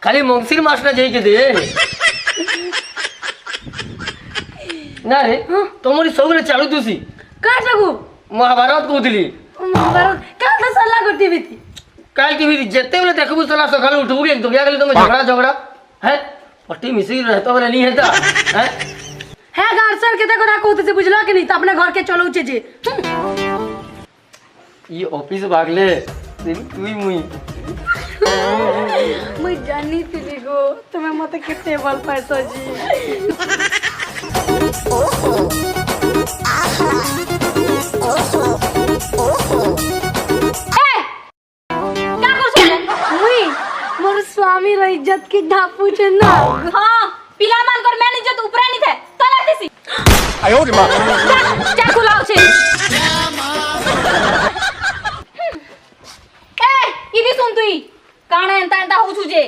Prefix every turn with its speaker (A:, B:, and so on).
A: खाली मंगसिर मास्टर जाई के दे ना रे तमरी सबरे चालू तुसी
B: का जगू
A: महाभारत कहूली
B: महाभारत का तो सल्ला करती थी
A: काल टीवी जेते बेले देखबू सला सकाल उठबू एक दुगिया गेली तुम झगड़ा है पट्टी मिसी रहतो बेले नहीं हेता
B: है गार सर के देखो ना कहते से बुझला कि नहीं तो अपने घर के चलो उचे जे
A: ये ऑफिस भागले तू ही मुई
B: मैं जानी थी गो तुम्हें मत के टेबल पर तो जी मोर स्वामी रो इज्जत की ढापू छे ना
C: हां पिला मान कर मैंने इज्जत ऊपर नहीं थे तलाती सी
D: आयो रे मां
C: क्या खुलाओ छे ए इदी सुन तुई काणे एंता एंता हो छुजे